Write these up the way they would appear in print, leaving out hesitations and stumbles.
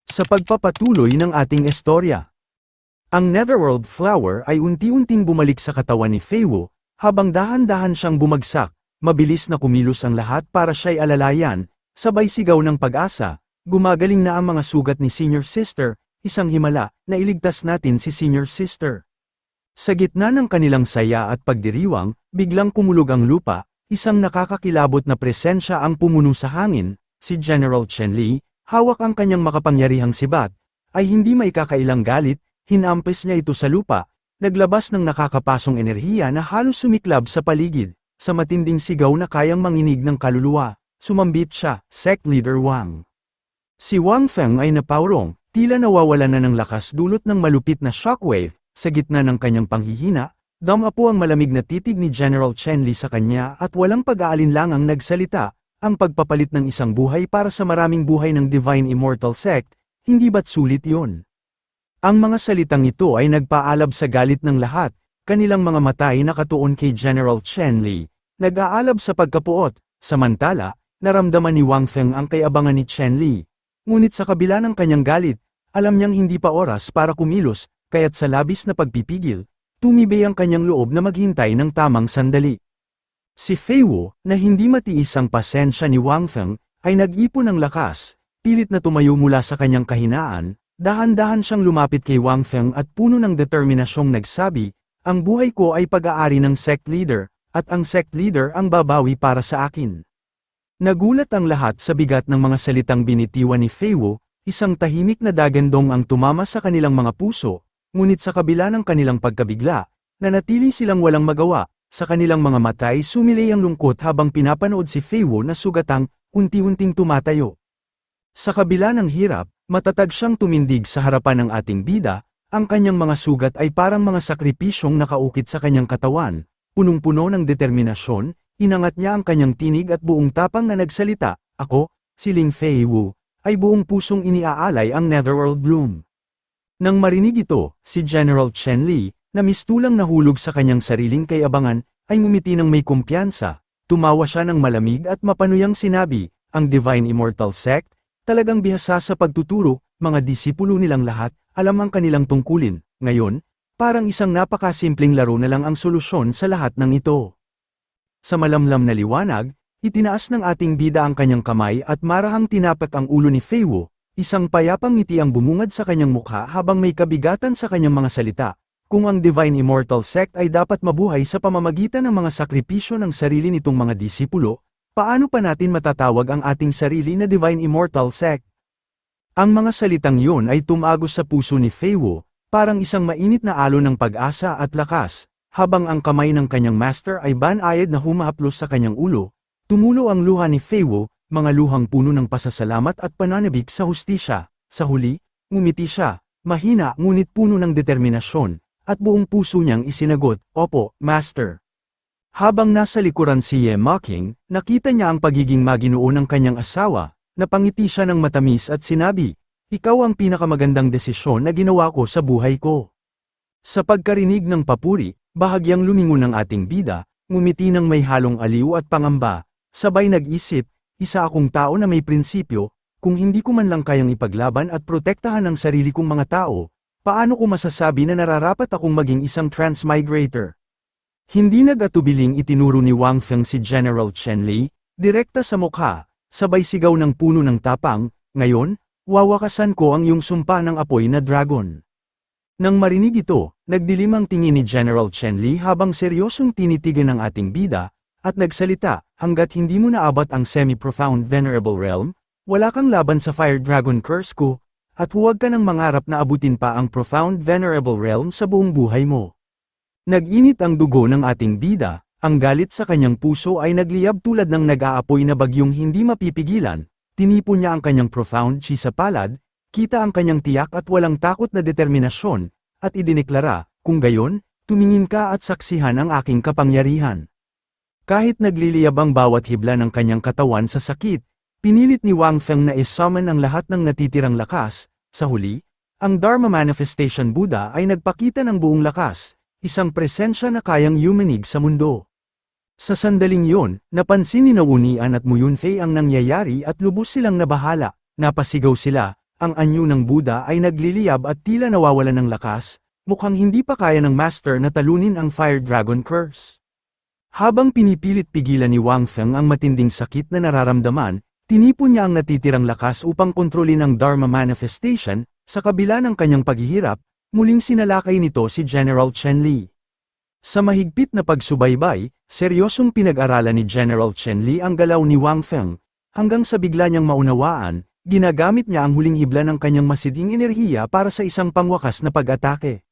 Sa pagpapatuloy ng ating istorya, ang Netherworld Flower ay unti-unting bumalik sa katawan ni Feywo, habang dahan-dahan siyang bumagsak, mabilis na kumilos ang lahat para siya'y alalayan, sabay sigaw ng pag-asa, gumagaling na ang mga sugat ni Senior Sister, isang himala, na iligtas natin si Senior Sister. Sa gitna ng kanilang saya at pagdiriwang, biglang kumulog ang lupa, isang nakakakilabot na presensya ang pumuno sa hangin, si General Chen Li, hawak ang kanyang makapangyarihang sibat, ay hindi may kakailang galit, hinampes niya ito sa lupa, naglabas ng nakakapasong enerhiya na halos sumiklab sa paligid, sa matinding sigaw na kayang manginig ng kaluluwa, sumambit siya, Sect Leader Wang. Si Wang Feng ay napaurong, tila nawawalan na ng lakas dulot ng malupit na shockwave, sa gitna ng kanyang panghihina, damapo ang malamig na titig ni General Chen Li sa kanya at walang pag-aalinlangang nagsalita, ang pagpapalit ng isang buhay para sa maraming buhay ng Divine Immortal Sect, hindi ba't sulit yun? Ang mga salitang ito ay nagpaalab sa galit ng lahat, kanilang mga mata ay nakatuon kay General Chen Li, nag-aalab sa pagkapuot, samantala, naramdaman ni Wang Feng ang kayabangan ni Chen Li. Ngunit sa kabila ng kanyang galit, alam niyang hindi pa oras para kumilos, kaya't sa labis na pagpipigil, tumibay ang kanyang loob na maghintay ng tamang sandali. Si Feywo, na hindi matiis ang pasensya ni Wang Feng, ay nag-ipon ng lakas, pilit na tumayo mula sa kanyang kahinaan, dahan-dahan siyang lumapit kay Wang Feng at puno ng determinasyong nagsabi, ang buhay ko ay pag-aari ng Sect Leader, at ang Sect Leader ang babawi para sa akin. Nagulat ang lahat sa bigat ng mga salitang binitiwan ni Feywo, isang tahimik na dagandong ang tumama sa kanilang mga puso, ngunit sa kabila ng kanilang pagkabigla, nanatili silang walang magawa, sa kanilang mga mata ay sumilay ang lungkot habang pinapanood si Feywo na sugatang, unti-unting tumatayo. Sa kabila ng hirap, matatag siyang tumindig sa harapan ng ating bida, ang kanyang mga sugat ay parang mga sakripisyong nakaukit sa kanyang katawan, punong-puno ng determinasyon, inangat niya ang kanyang tinig at buong tapang na nagsalita, ako, si Ling Feywo, ay buong pusong iniaalay ang Netherworld Bloom. Nang marinig ito, si General Chen Li, na mistulang nahulog sa kanyang sariling kayabangan, ay ngumiti ng may kumpiyansa, tumawa siya ng malamig at mapanuyang sinabi, ang Divine Immortal Sect, talagang bihasa sa pagtuturo, mga disipulo nilang lahat, alam ang kanilang tungkulin, ngayon, parang isang napakasimpleng laro na lang ang solusyon sa lahat ng ito. Sa malamlam na liwanag, itinaas ng ating bida ang kanyang kamay at marahang tinapak ang ulo ni Feywo, isang payapang ngiti ang bumungad sa kanyang mukha habang may kabigatan sa kanyang mga salita. Kung ang Divine Immortal Sect ay dapat mabuhay sa pamamagitan ng mga sakripisyo ng sarili nitong mga disipulo, paano pa natin matatawag ang ating sarili na Divine Immortal Sect? Ang mga salitang yun ay tumagos sa puso ni Feywo, parang isang mainit na alon ng pag-asa at lakas, habang ang kamay ng kanyang master ay banayad na humahaplos sa kanyang ulo, tumulo ang luha ni Feywo, mga luhang puno ng pasasalamat at pananabik sa hustisya. Sa huli, ngumiti siya, mahina ngunit puno ng determinasyon, at buong puso niyang isinagot, opo, master. Habang nasa likuran si Ye Maqing, nakita niya ang pagiging maginoo ng kanyang asawa, napangiti siya ng matamis at sinabi, ikaw ang pinakamagandang desisyon na ginawa ko sa buhay ko. Sa pagkarinig ng papuri, bahagyang lumingon ng ating bida, ngumiti ng may halong aliw at pangamba, sabay nag-isip, isa akong tao na may prinsipyo, kung hindi ko man lang kayang ipaglaban at protektahan ang sarili kong mga tao, paano ko masasabi na nararapat akong maging isang transmigrator? Hindi nag-atubiling itinuro ni Wang Feng si General Chen Li, direkta sa mukha, sabay sigaw ng puno ng tapang, ngayon, wawakasan ko ang iyong sumpa ng apoy na dragon. Nang marinig ito, nagdilim ang tingin ni General Chen Li habang seryosong tinitigan ng ating bida, at nagsalita, hanggat hindi mo naabot ang semi-profound Venerable Realm, wala kang laban sa Fire Dragon Curse ko, at huwag ka nang mangarap na abutin pa ang Profound Venerable Realm sa buong buhay mo. Nag-init ang dugo ng ating bida, ang galit sa kanyang puso ay nagliyab tulad ng nag-aapoy na bagyong hindi mapipigilan, tinipon niya ang kanyang profound chi sa palad, kita ang kanyang tiyak at walang takot na determinasyon, at idineklara, kung gayon, tumingin ka at saksihan ang aking kapangyarihan. Kahit nagliliyab ang bawat hibla ng kanyang katawan sa sakit, pinilit ni Wang Feng na i-summon ang lahat ng natitirang lakas, sa huli, ang Dharma Manifestation Buddha ay nagpakita ng buong lakas, isang presensya na kayang yumanig sa mundo. Sa sandaling yon, napansin ni Naunian at Muyunfei ang nangyayari at lubos silang nabahala, napasigaw sila, ang anyo ng Buddha ay nagliliyab at tila nawawalan ng lakas, mukhang hindi pa kaya ng master na talunin ang Fire Dragon Curse. Habang pinipilit pigilan ni Wang Feng ang matinding sakit na nararamdaman, tinipon niya ang natitirang lakas upang kontrolin ang Dharma Manifestation. Sa kabila ng kanyang paghihirap, muling sinalakay nito si General Chen Li. Sa mahigpit na pagsubaybay, seryosong pinag-aralan ni General Chen Li ang galaw ni Wang Feng, hanggang sa bigla niyang maunawaan, ginagamit niya ang huling hibla ng kanyang masiding enerhiya para sa isang pangwakas na pag-atake.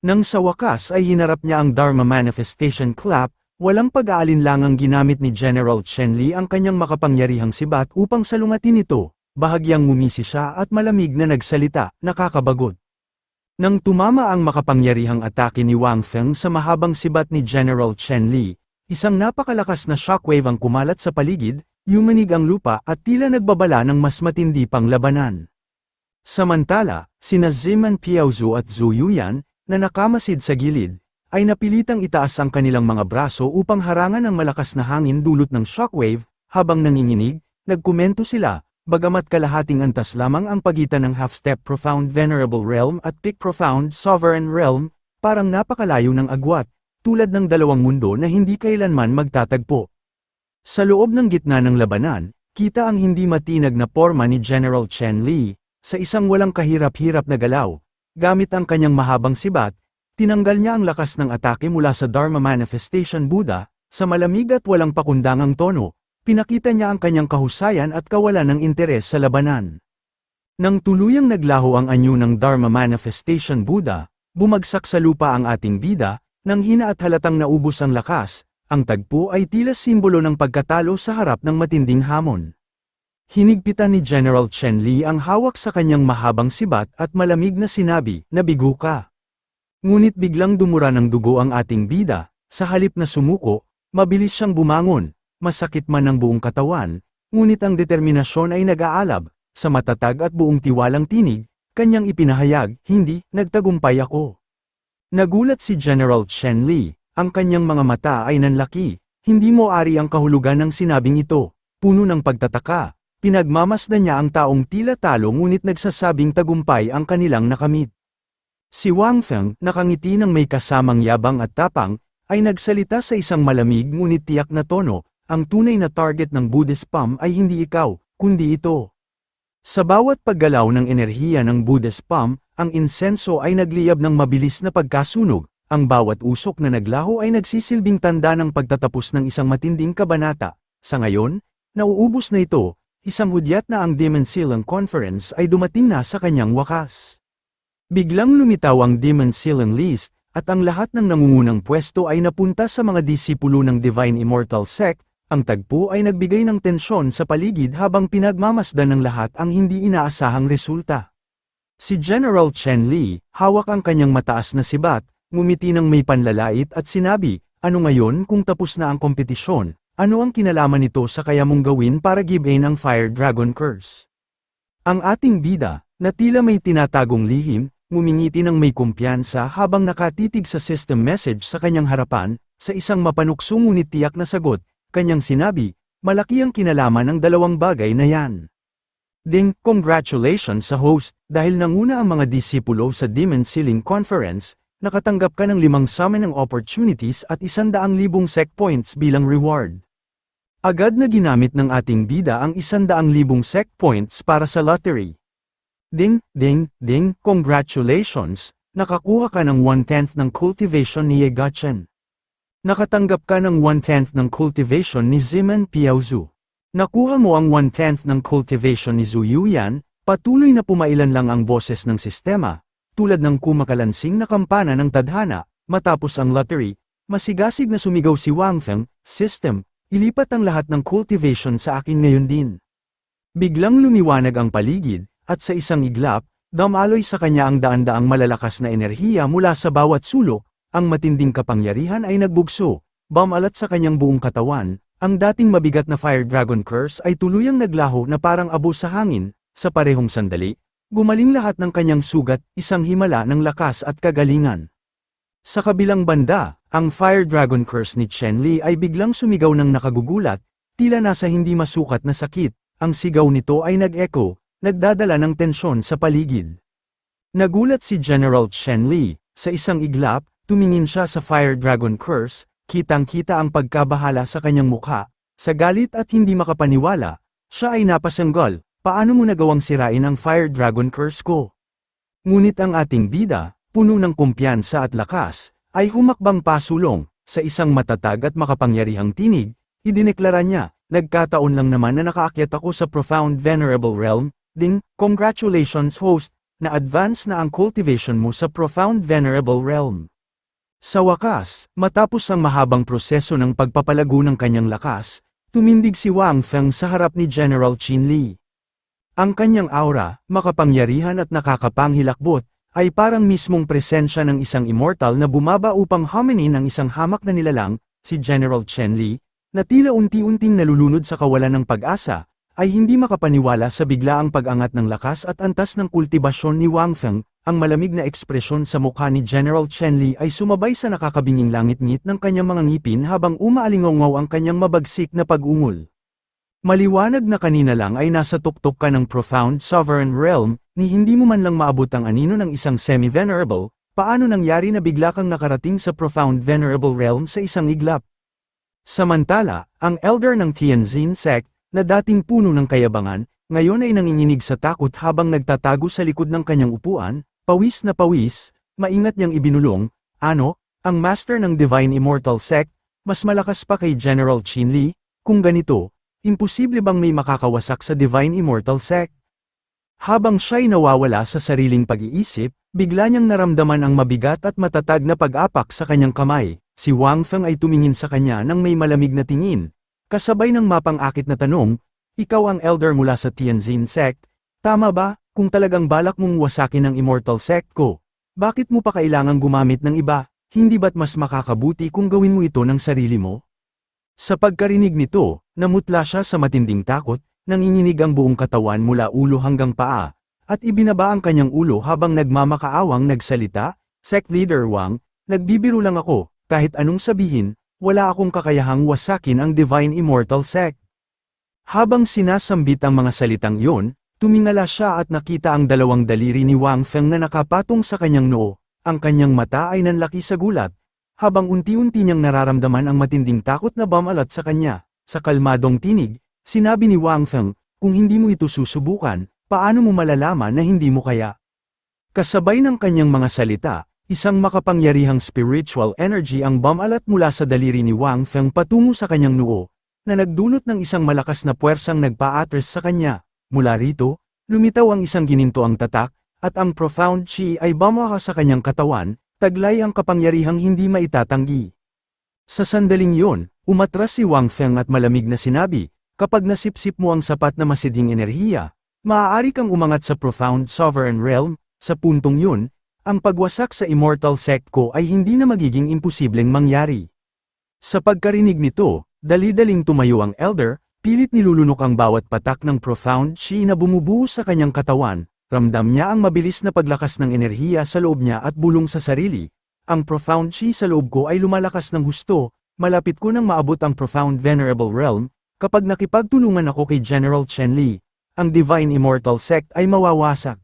Nang sa wakas ay hinarap niya ang Dharma Manifestation Clap, walang pag-aalinlangang ginamit ni General Chen Li ang kanyang makapangyarihang sibat upang salungatin ito. Bahagyang ngumisi siya at malamig na nagsalita, nakakabagot. Nang tumama ang makapangyarihang atake ni Wang Feng sa mahabang sibat ni General Chen Li, isang napakalakas na shockwave ang kumalat sa paligid, yumanig ang lupa at tila nagbabala ng mas matindi pang labanan. Samantala, sina Ziman Piaozu at Zhu Yuyan, na nakamasid sa gilid, ay napilitang itaas ang kanilang mga braso upang harangan ang malakas na hangin dulot ng shockwave, habang nanginginig, nagkomento sila. Bagamat kalahating antas lamang ang pagitan ng Half-Step Profound Venerable Realm at Peak Profound Sovereign Realm, parang napakalayo ng agwat, tulad ng dalawang mundo na hindi kailanman magtatagpo. Sa loob ng gitna ng labanan, kita ang hindi matinag na porma ni General Chen Li, sa isang walang kahirap-hirap na galaw. Gamit ang kanyang mahabang sibat, tinanggal niya ang lakas ng atake mula sa Dharma Manifestation Buddha, sa malamig at walang pakundangang tono. Pinakita niya ang kanyang kahusayan at kawalan ng interes sa labanan. Nang tuluyang naglaho ang anyo ng Dharma Manifestation Buddha, bumagsak sa lupa ang ating bida, nang hina at halatang naubos ang lakas, ang tagpo ay tila simbolo ng pagkatalo sa harap ng matinding hamon. Hinigpitan ni General Chen Li ang hawak sa kanyang mahabang sibat at malamig na sinabi, "Nabigo ka." Ngunit biglang dumura ng dugo ang ating bida, sa halip na sumuko, mabilis siyang bumangon. Masakit man ang buong katawan, ngunit ang determinasyon ay nag-aalab, sa matatag at buong tiwalang tinig, kanyang ipinahayag, "Hindi, nagtagumpay ako." Nagulat si General Chen Li, ang kanyang mga mata ay nanlaki, hindi mo ari ang kahulugan ng sinabing ito, puno ng pagtataka, pinagmamasdan niya ang taong tila talo ngunit nagsasabing tagumpay ang kanilang nakamit. Si Wang Feng, nakangiti ng may kasamang yabang at tapang, ay nagsalita sa isang malamig ngunit tiyak na tono. Ang tunay na target ng Buddhist palm ay hindi ikaw, kundi ito. Sa bawat paggalaw ng enerhiya ng Buddhist palm, ang insenso ay nagliyab ng mabilis na pagkasunog, ang bawat usok na naglaho ay nagsisilbing tanda ng pagtatapos ng isang matinding kabanata. Sa ngayon, nauubos na ito, isang hudyat na ang Demon Silang Conference ay dumating na sa kanyang wakas. Biglang lumitaw ang Demon Silang List, at ang lahat ng nangungunang pwesto ay napunta sa mga disipulo ng Divine Immortal Sect. Ang tagpo ay nagbigay ng tensyon sa paligid habang pinagmamasdan ng lahat ang hindi inaasahang resulta. Si General Chen Li, hawak ang kanyang mataas na sibat, ngumiti ng may panlalait at sinabi, "Ano ngayon kung tapos na ang kompetisyon, ano ang kinalaman nito sa kaya mong gawin para gibain ang Fire Dragon Curse?" Ang ating bida, na tila may tinatagong lihim, ngumingiti ng may kumpiyansa habang nakatitig sa system message sa kanyang harapan, sa isang mapanukso ngunit tiyak na sagot. Kanyang sinabi, "Malaki ang kinalaman ng dalawang bagay na yan." Ding, congratulations sa host, dahil nanguna ang mga disipulo sa Demon Siling Conference, nakatanggap ka ng 5 summoning opportunities at 100,000 sec points bilang reward. Agad na ginamit ng ating bida ang 100,000 sec points para sa lottery. Ding, ding, ding, congratulations, nakakuha ka ng 1/10 ng cultivation ni Ye Gachen. Nakatanggap ka ng 1/10 ng cultivation ni Ziman Piaozu. Nakuha mo ang 1/10 ng cultivation ni Zhu Yuyan, patuloy na pumailan lang ang boses ng sistema, tulad ng kumakalansing na kampana ng tadhana, matapos ang lottery, masigasig na sumigaw si Wang Feng, "System, ilipat ang lahat ng cultivation sa akin ngayon din." Biglang lumiwanag ang paligid, at sa isang iglap, damaloy sa kanya ang daan-daang malalakas na enerhiya mula sa bawat sulok. Ang matinding kapangyarihan ay nagbugso, bumalat sa kanyang buong katawan, ang dating mabigat na Fire Dragon Curse ay tuluyang naglaho na parang abo sa hangin, sa parehong sandali, gumaling lahat ng kanyang sugat, isang himala ng lakas at kagalingan. Sa kabilang banda, ang Fire Dragon Curse ni Chen Li ay biglang sumigaw ng nakagugulat, tila nasa hindi masukat na sakit, ang sigaw nito ay nag-echo, nagdadala ng tensyon sa paligid. Nagulat si General Chen Li, sa isang iglap, tumingin siya sa Fire Dragon Curse, kitang-kita ang pagkabahala sa kanyang mukha, sa galit at hindi makapaniwala, siya ay napasanggol, paano mo nagawang sirain ang Fire Dragon Curse ko? Ngunit ang ating bida, puno ng kumpiyansa at lakas, ay humakbang pasulong, sa isang matatag at makapangyarihang tinig, idineklara niya, nagkataon lang naman na nakaakyat ako sa Profound Venerable Realm, ding, congratulations host, na advance na ang cultivation mo sa Profound Venerable Realm. Sa wakas, matapos ang mahabang proseso ng pagpapalago ng kanyang lakas, tumindig si Wang Feng sa harap ni General Qin Li. Ang kanyang aura, makapangyarihan at nakakapanghilakbot, ay parang mismong presensya ng isang immortal na bumaba upang haminin ang isang hamak na nilalang, si General Chen Li, na tila unti-unting nalulunod sa kawalan ng pag-asa, ay hindi makapaniwala sa biglaang pag-angat ng lakas at antas ng kultibasyon ni Wang Feng. Ang malamig na ekspresyon sa mukha ni General Chen Li ay sumabay sa nakakabinging langit-ngit ng kanyang mga ngipin habang umaalingaw ang kanyang mabagsik na pag-ungol. Maliwanag na kanina lang ay nasa tuktok ka ng Profound Sovereign Realm, ni hindi mo man lang maabot ang anino ng isang semi-venerable, paano nangyari na bigla kang nakarating sa Profound Venerable Realm sa isang iglap? Samantala, ang elder ng Tianjin sect, na dating puno ng kayabangan, ngayon ay nanginginig sa takot habang nagtatago sa likod ng kanyang upuan, pawis na pawis, maingat niyang ibinulong, ano, ang master ng Divine Immortal Sect, mas malakas pa kay General Qin Li, kung ganito, imposible bang may makakawasak sa Divine Immortal Sect? Habang siya'y nawawala sa sariling pag-iisip, bigla niyang naramdaman ang mabigat at matatag na pag-apak sa kanyang kamay. Si Wang Feng ay tumingin sa kanya ng may malamig na tingin, kasabay ng mapang-akit na tanong, ikaw ang elder mula sa Tianjin sect, tama ba, kung talagang balak mong wasakin ang Immortal Sect ko? Bakit mo pa kailangang gumamit ng iba, hindi ba't mas makakabuti kung gawin mo ito ng sarili mo? Sa pagkarinig nito, namutla siya sa matinding takot, nanginginig ang buong katawan mula ulo hanggang paa, at ibinaba ang kanyang ulo habang nagmamakaawang nagsalita, Sect Leader Wang, nagbibiro lang ako, kahit anong sabihin, wala akong kakayahang wasakin ang Divine Immortal Sect. Habang sinasambit ang mga salitang iyon, tumingala siya at nakita ang dalawang daliri ni Wang Feng na nakapatong sa kanyang noo, ang kanyang mata ay nanlaki sa gulat, habang unti-unti niyang nararamdaman ang matinding takot na bumalat sa kanya. Sa kalmadong tinig, sinabi ni Wang Feng, kung hindi mo ito susubukan, paano mo malalaman na hindi mo kaya? Kasabay ng kanyang mga salita, isang makapangyarihang spiritual energy ang bumalat mula sa daliri ni Wang Feng patungo sa kanyang noo, na nagdulot ng isang malakas na puwersang nagpa-atras sa kanya. Mula rito, lumitaw ang isang ginintoang tatak, at ang profound chi ay bumaka sa kanyang katawan, taglay ang kapangyarihang hindi maitatanggi. Sa sandaling yon, umatras si Wang Feng at malamig na sinabi, kapag nasipsip mo ang sapat na masiding enerhiya, maaari kang umangat sa Profound Sovereign Realm. Sa puntong yun, ang pagwasak sa Immortal Sect ko ay hindi na magiging imposibleng mangyari. Sa pagkarinig nito, dali-daling tumayo ang elder, pilit nilulunok ang bawat patak ng profound chi na bumubuhos sa kanyang katawan, ramdam niya ang mabilis na paglakas ng enerhiya sa loob niya at bulong sa sarili. Ang profound chi sa loob ko ay lumalakas ng husto, malapit ko nang maabot ang Profound Venerable Realm, kapag nakipagtulungan ako kay General Chen Li, ang Divine Immortal Sect ay mawawasak.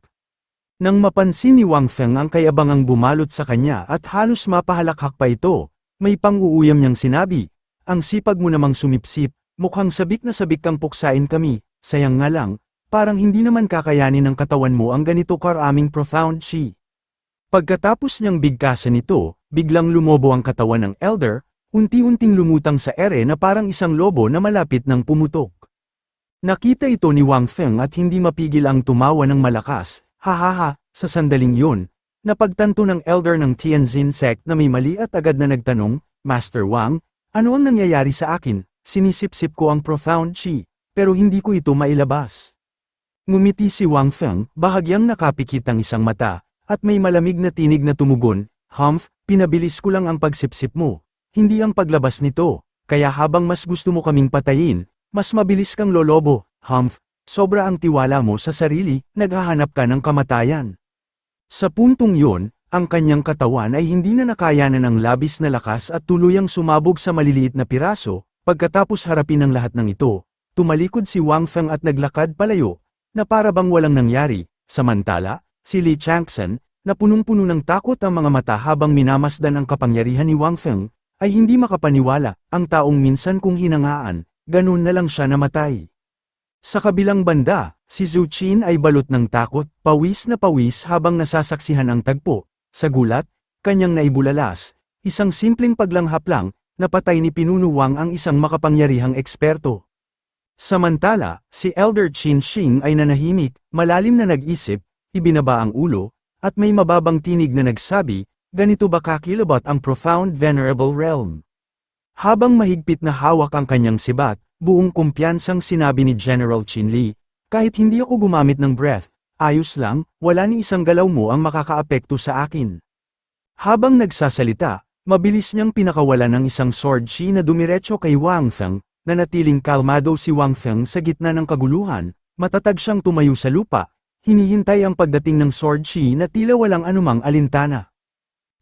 Nang mapansin ni Wang Feng ang kayabangang bumalot sa kanya at halos mapahalakhak pa ito, may pang-uuyam niyang sinabi, ang sipag mo namang sumipsip, mukhang sabik na sabik kang puksain kami, sayang nga lang, parang hindi naman kakayanin ng katawan mo ang ganito karaming profound chi. Pagkatapos niyang bigkasan ito, biglang lumobo ang katawan ng elder, unti-unting lumutang sa ere na parang isang lobo na malapit ng pumutok. Nakita ito ni Wang Feng at hindi mapigil ang tumawa ng malakas, hahaha, sa sandaling yun, napagtanto ng elder ng Tianjin sect na may mali at agad na nagtanong, Master Wang, ano ang nangyayari sa akin? Sinisip-sip ko ang profound chi, pero hindi ko ito mailabas. Ngumiti si Wang Feng, bahagyang nakapikit ang isang mata, at may malamig na tinig na tumugon, Humph, pinabilis ko lang ang pagsipsip mo, hindi ang paglabas nito, kaya habang mas gusto mo kaming patayin, mas mabilis kang lolobo, Humph, sobra ang tiwala mo sa sarili, naghahanap ka ng kamatayan. Sa puntong yun, ang kanyang katawan ay hindi na nakayanan ng labis na lakas at tuluyang sumabog sa maliliit na piraso. Pagkatapos harapin ang lahat ng ito, tumalikod si Wang Feng at naglakad palayo, na para bang walang nangyari. Samantala, si Li Changsan, na punong-puno ng takot ang mga mata habang minamasdan ang kapangyarihan ni Wang Feng, ay hindi makapaniwala, ang taong minsan kung hinangaan, ganun na lang siya namatay. Sa kabilang banda, si Zhu Qin ay balot ng takot, pawis na pawis habang nasasaksihan ang tagpo. Sa gulat, kanyang naibulalas, isang simpleng paglanghap lang, napatay ni Pinuno Wang ang isang makapangyarihang eksperto. Samantala, si Elder Qin Shing ay nanahimik, malalim na nag-isip, ibinaba ang ulo, at may mababang tinig na nagsabi, ganito ba kakilabot ang profound venerable realm? Habang mahigpit na hawak ang kanyang sibat, buong kumpiyansang sinabi ni General Qin Li, kahit hindi ako gumamit ng breath, ayos lang, wala ni isang galaw mo ang makakaapekto sa akin. Habang nagsasalita, mabilis niyang pinakawalan ng isang sword chi na dumiretso kay Wang Feng, nanatiling kalmado si Wang Feng sa gitna ng kaguluhan, matatag siyang tumayo sa lupa, hinihintay ang pagdating ng sword chi na tila walang anumang alintana.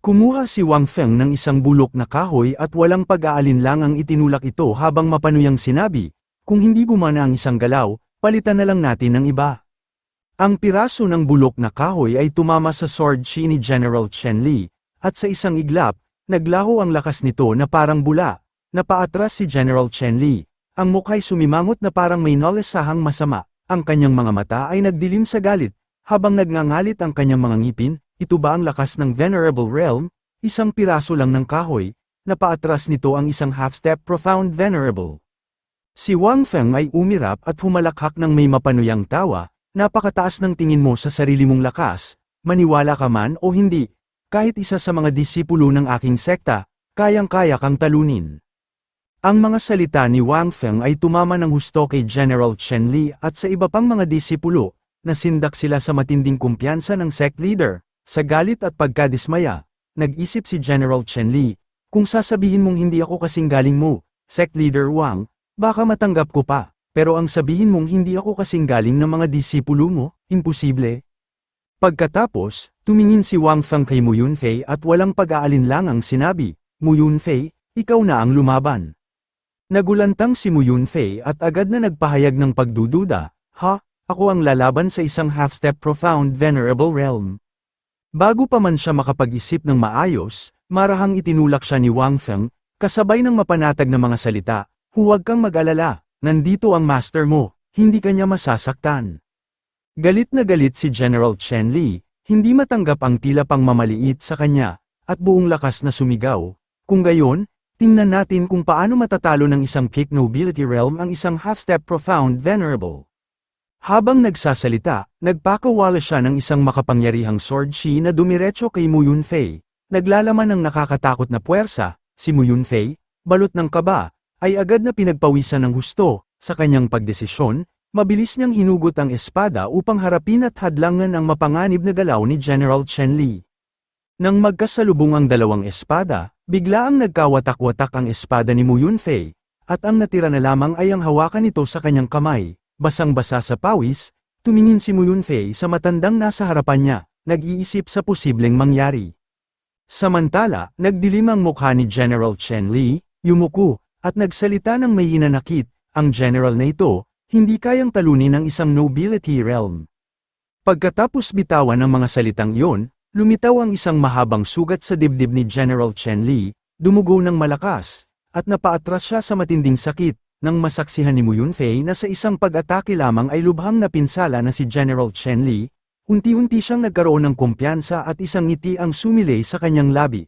Kumuha si Wang Feng ng isang bulok na kahoy at walang pag-aalinlangang itinulak ito habang mapanuyang sinabi, kung hindi gumana ang isang galaw, palitan na lang natin ng iba. Ang piraso ng bulok na kahoy ay tumama sa sword chi ni General Chen Li, at sa isang iglap, naglaho ang lakas nito na parang bula, napaatras si General Chen Li, ang mukha'y sumimangot na parang may nalesahang masama, ang kanyang mga mata ay nagdilim sa galit, habang nagngangalit ang kanyang mga ngipin, ito ba ang lakas ng Venerable Realm? Isang piraso lang ng kahoy, napaatras nito ang isang half-step profound venerable. Si Wang Feng ay umirap at humalakhak ng may mapanuyang tawa, napakataas ng tingin mo sa sarili mong lakas, maniwala ka man o hindi. Kahit isa sa mga disipulo ng aking sekta, kayang-kaya kang talunin. Ang mga salita ni Wang Feng ay tumama ng husto kay General Chen Li at sa iba pang mga disipulo, nasindak sila sa matinding kumpiyansa ng sect leader. Sa galit at pagkadismaya, nag-isip si General Chen Li, kung sasabihin mong hindi ako kasing galing mo, sect leader Wang, baka matanggap ko pa, pero ang sabihin mong hindi ako kasing galing ng mga disipulo mo, imposible. Pagkatapos, tumingin si Wang Feng kay Mu Yunfei at walang pag-aalinlangang sinabi, Mu Yunfei, ikaw na ang lumaban. Nagulantang si Mu Yunfei at agad na nagpahayag ng pagdududa, ako ang lalaban sa isang half-step profound venerable realm. Bago pa man siya makapag-isip ng maayos, marahang itinulak siya ni Wang Feng, kasabay ng mapanatag na mga salita, huwag kang mag-alala, nandito ang master mo, hindi kanya masasaktan. Galit na galit si General Chen Li, hindi matanggap ang tila pang mamaliit sa kanya, at buong lakas na sumigaw. Kung gayon, tingnan natin kung paano matatalo ng isang kick nobility realm ang isang half-step profound venerable. Habang nagsasalita, nagpakawala siya ng isang makapangyarihang sword chi na dumiretso kay Mu Yunfei. Naglalaman ng nakakatakot na puwersa, si Mu Yunfei, balot ng kaba, ay agad na pinagpawisan ng husto, sa kanyang pagdesisyon. Mabilis niyang hinugot ang espada upang harapin at hadlangan ang mapanganib na galaw ni General Chen Li. Nang magkasalubong ang dalawang espada, bigla ang nagkawatak-watak ang espada ni Mu Yunfei, at ang natira na lamang ay ang hawakan nito sa kanyang kamay. Basang-basa sa pawis, tumingin si Mu Yunfei sa matandang nasa harapan niya, nag-iisip sa posibleng mangyari. Samantala, nagdilim ang mukha ni General Chen Li, yumuko, at nagsalita ng may hinanakit, ang general na ito, hindi kayang talunin ng isang nobility realm. Pagkatapos bitawan ng mga salitang iyon, lumitaw ang isang mahabang sugat sa dibdib ni General Chen Li, dumugo ng malakas, at napaatras siya sa matinding sakit, nang masaksihan ni Mu Yunfei na sa isang pag-atake lamang ay lubhang napinsala na si General Chen Li, unti-unti siyang nagkaroon ng kumpiyansa at isang ngiti ang sumilay sa kanyang labi.